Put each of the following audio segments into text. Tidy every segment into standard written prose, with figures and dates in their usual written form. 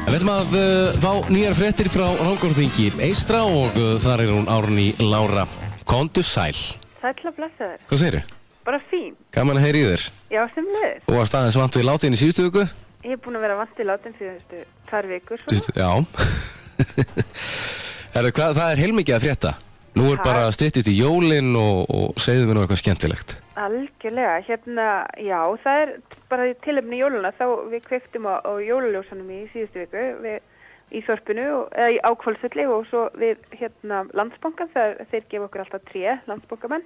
Við ætlum að fá nýjar fréttir frá Rangárþingi Eystra og þar hún Árný Lára. Komdu sæl. Sæll og blessaður. Hvað segirðu? Bara fín. Gaman að heyra í þér. Já, sömuleiðis. Og varst aðeins vant við látin í síðustu viku? Ég hef búin að vera vant við látin síðustu 2 vikur. Svona. Já. Það er heilmikið að frétta. Nú er bara styttist í jólin og segðu mér nú eitthvað skemmtilegt. Algjörlega. Já, það er bara í tilefni jóluna. Þá við kveiktum á jólaljósanum í síðustu viku í þorpinu, eða á Hvolsvelli og svo við Landsbankann. Þeir gefa okkur alltaf 3 landsbankamenn.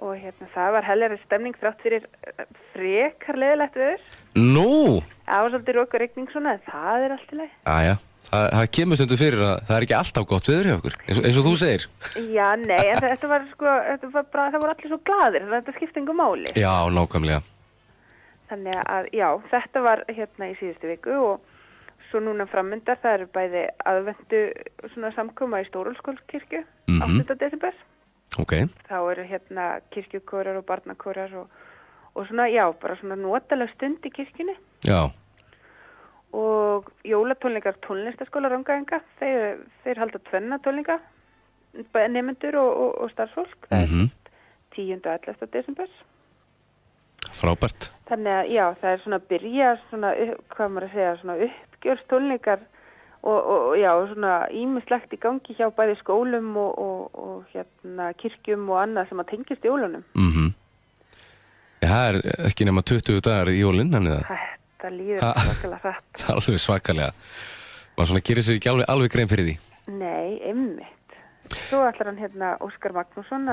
Og það var helgari stemning þrátt fyrir frekar leiðilegt veður. Nú? Það var svolítið rok og rigning svona, en það er allt í lagi. Jæja. Það kemur stundu fyrir að það er ekki alltaf gott veður hjá okkur, eins og þú segir. Já, nei, en það var bara, það voru allir svo glaðir, þetta skipti engu máli. Já, nákvæmlega. Þannig að, já, þetta var í síðustu viku og svo núna framundar, það eru bæði aðventu svona samkoma í Stórólfskógskirkju, 8. desember. Ok. Þá eru kirkjukórar og barnakórar og svona, já, bara svona notaleg stund í kirkjunni. Já. Og jólatónleikar tónlistaskóla Rangæinga, þeir halda 2 tónleika, nemendur og starfsfólk, það er 10. og 11. desember. Frábært. Þannig að, já, það er svona að byrja svona, hvað maður að segja, svona uppgjörstónleikar og já, svona ýmislegt í gangi hjá bæði skólum og kirkjum og annað sem að tengist jólunum. Já, það er ekki nema 20 dagar í jólinn, hann eða? Það líður svakalega hratt. Það er alveg svakalega. Maður svona gerir sér ekki alveg grein fyrir því. Nei, einmitt. Svo ætlar hann Óskar Magnússon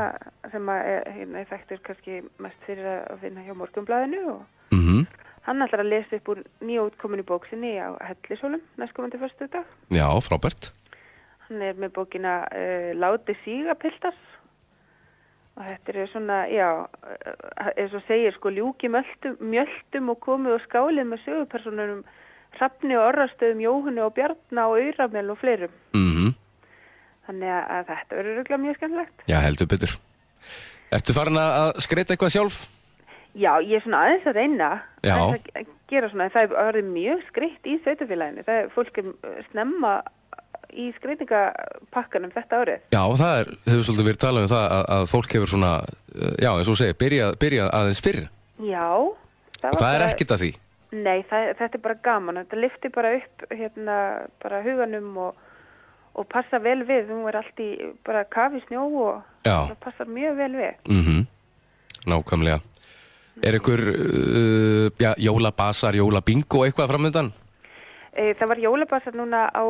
sem er þekktur kannski mest fyrir að vinna hjá Morgunblaðinu og hann ætlar að lesa upp úr nýútkominni bók sinni á Hellisólum næstkomandi föstudag. Já, frábært. Hann er með bókina Láti síga piltar. Og þetta er svona, já, eins og segir, ljúki mjöltum og komið og skálið með sögupersónunum Hrafni og Orrastöðum, Jóhunni og Bjarna og Auramel og fleirum. Þannig að þetta verður örugglega mjög skemmtilegt. Já, heldur betur. Ertu farin að skreita eitthvað sjálf? Já, ég er svona aðeins að reyna að gera svona, það er orðið mjög skreitt í sveitafélaginu. Það er fólk snemma í skreitingapakkanum þetta árið. Já, það hefur svolítið verið talað um það að fólk hefur svona, já, eins og segir, byrja aðeins fyrr. Já. Og það er ekkert að því? Nei, þetta er bara gaman. Þetta lyftir bara upp bara huganum og passa vel við. Hún er allt í bara kafi snjó og það passar mjög vel við. Nákvæmlega. Er einhver jólabasar, jólabingo eitthvað framöndan? Það var jólabasar núna á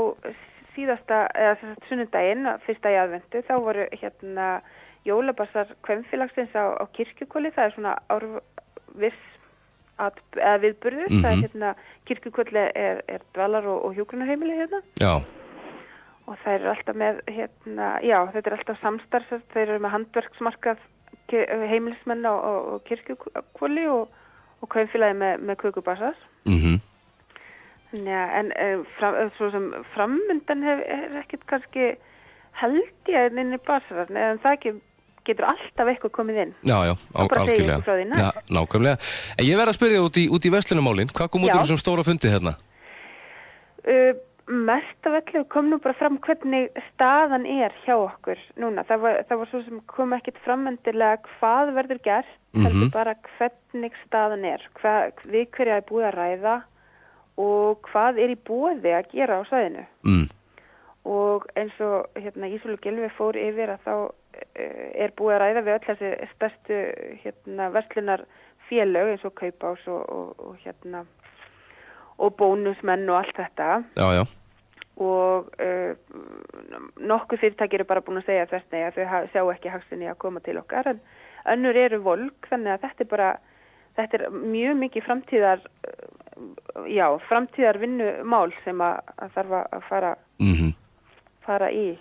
síðasta, eða sunnudaginn, 1. í aðventu, þá voru jólabassar kvenfélagsins á kirkjukvöldi, það er svona viðburður, það er kirkjukvöldi er dvalar og hjúkrunarheimili Já. Og það er alltaf með, já, þetta er alltaf samstarf, þeir eru með handverksmarkað heimilismenn og kirkjukvöldi og kvenfélagi með kökubassar. Já, en svo sem framundan er ekkert kannski held ég inn í basarar, en það getur alltaf eitthvað komið inn. Já, algjörlega. Já, nákvæmlega. En ég verð að spyrja út í verslunarmálin, hvað kom út í þessum stóra fundi hérna? Mest af öllu kom nú bara fram hvernig staðan er hjá okkur núna. Það var svo sem kom ekkert framundilega hvað verður gert, heldur bara hvernig staðan er, við hverja er búið að ræða og hvað er í boði að gera á svæðinu. Og eins og Ísól og Gylfi fór yfir að þá er búið að ræða við öll þessi stærstu verslunarfélög eins og Kaupás og bónusmenn og allt þetta. Já. Og nokkuð fyrirtæki eru bara búin að segja þess að þau sjá ekki hagsmunni að koma til okkar, en önnur eru volg, þannig að þetta er mjög mikið framtíðar vinnumál sem að þarf að fara í.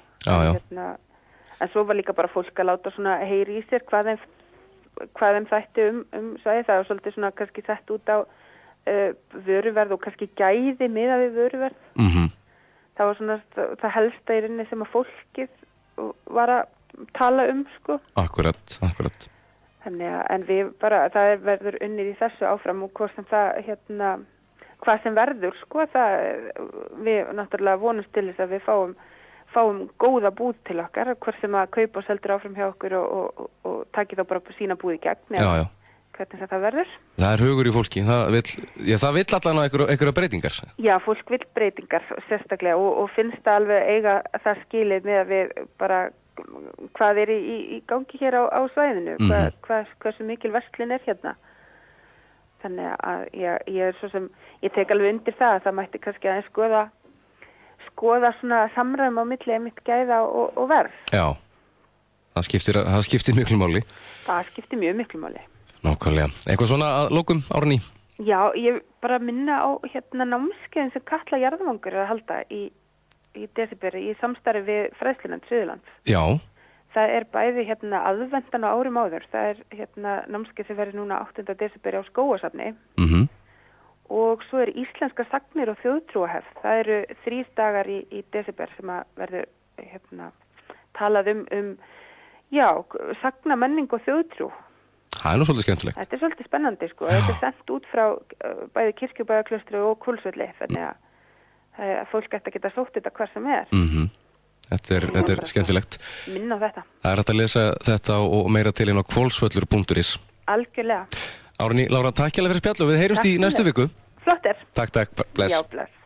En svo var líka bara fólk að láta svona heyri í sér hvað þeim þætti svæði. Það var svolítið svona kannski sett út á vöruverð og kannski gæði miðað við vöruverð. Það var svona það helsta í rauninni sem að fólkið var að tala sko. Akkurat. Þannig að, en við bara, það verður unnið í þessu áfram og hvort sem það, hvað sem verður, sko, við náttúrulega vonumst til þess að við fáum góða búð til okkar, hvort sem að kaupa og seldur áfram hjá okkur og taki þá bara sína búð í gegn, Já. Hvernig sem það verður. Það er hugur í fólki, það vill allan einhverja breytingar. Já, fólk vill breytingar sérstaklega og finnst það alveg eiga það skilið með að við bara hvað er í gangi hér á svæðinu, hversu mikil verslun er hérna. Þannig að ég er svo sem, ég tek alveg undir það að það mætti kannski aðeins skoða svona samræðum á milli einmitt gæða og verð. Já, það skiptir miklu máli. Það skiptir mjög miklu máli. Nákvæmlega. Eitthvað svona að lokum, Árný? Já, ég bara minna á námskeiðin sem Katla Jarðvangur er að halda í desiberi í samstarfi við Fræðslunefnd Suðurlands. Já. Það er bæði aðvendan á árum áður. Það er námskeið sem verður núna 8. desiberi á Skógasafni. Og svo er íslenska sagnir og þjóðtrúahefð. Það eru 3 dagar í desember sem að verður talað sagna menning og þjóðtrú. Það er nú svolítið skemmtilegt. Þetta er svolítið spennandi, sko. Þetta er sendt út frá bæði Kirkjubæjarklaustri og Hvolsvelli, þannig að fólk ætti að geta sótt þetta hvar sem er. Þetta er skemmtilegt. Minna á þetta. Það er hægt að lesa þetta og meira til inn á hvolsvöllur.is. Algjörlega. Árný, Lára, takk hérlega fyrir spjall og við heyrumst í næstu viku. Flott er. Takk, bless. Já, bless.